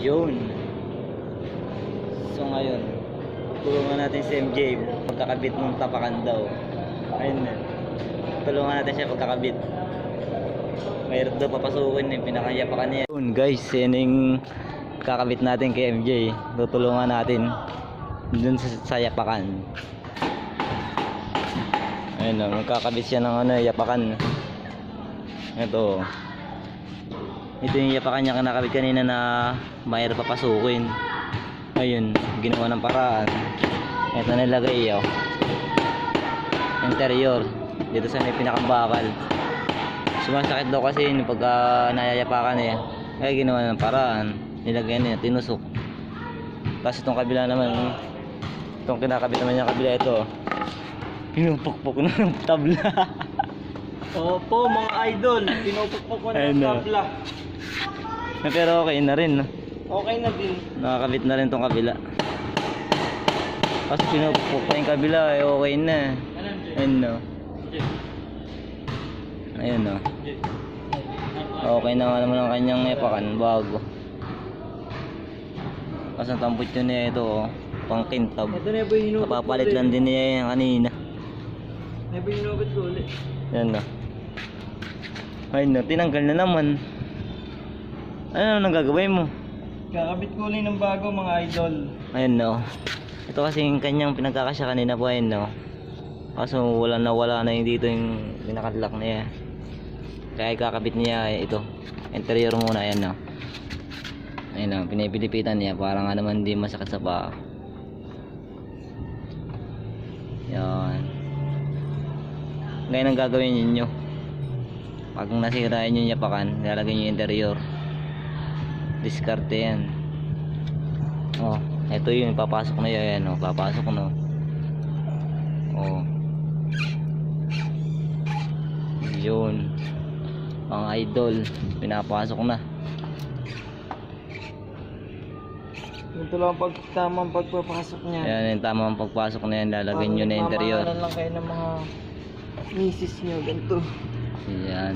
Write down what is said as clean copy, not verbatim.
Yun. So ngayon, tulungan natin si MJ pagkakabit ng tapakan daw. Ayun na. Tulungan natin siya pagkakabit. Mayroon daw papasukin yung pinakayapakan niya. Yun guys, yan yung kakabit natin kay MJ. Tutulungan natin dun sa yapakan. Ayun na, magkakabit siya ng yapakan. Ito. Ito yung yapakan niya kinakabit kanina na mayroon papasukin. Ayun, ginawa ng paraan. Ito nilagay yun. Interior. Dito sa may pinakabakal. Sumasakit daw kasi yun pagka nayayapakan eh. Kaya ginawa ng paraan. Nilagay niya, tinusok. Tapos itong kabila naman, itong kinakabit naman yung kabila ito. Pinupukpok na ng tabla. Opo mga idol, pinupukpok ko ng tabla. Pero okay na rin. Okay na din. Nakakabit na rin itong kabila. Kasi pinupukpok pa yung kabila eh, okay na. Ayun no. Ayun no. Okay na nga naman ang kanyang yapakan bago. Kasi ang tampot yun niya ito oh, pang kintab. Ito na ba yung hinubot ko Napapalit ulit? lang din niya yung kanina. Ito ba yung hinubot ko ulit? Yan no. Ayun no, tinanggal na naman. Ano nang gagawin mo? Kakabit ko ulit ng bago mga idol. Ayun no. Ito kasi yung kanyang pinagkakasya kanina po ayun no. Kaso wala na yung dito yung pinakalock niya. Kaya kakabit niya ito. Interior muna ayan no. Ayun no, pinipilipitan niya para nga naman hindi masakit sa paa. Yan. Ngayon ang gagawin ninyo. Pag nasirain yung yapakan, nilalagay nyo yung interior. Diskarte yan. Oh, ito yung papasok na yan. Oh, papasok no. Oh. Yun. Ang idol, pinapasok na. Ito lang tamang pagpapasok niya. Ayan yung tamang pagpasok na yan. Lalagyan nyo na interior. Mamahalan lang kayo ng mga misis nyo ganito. Yan.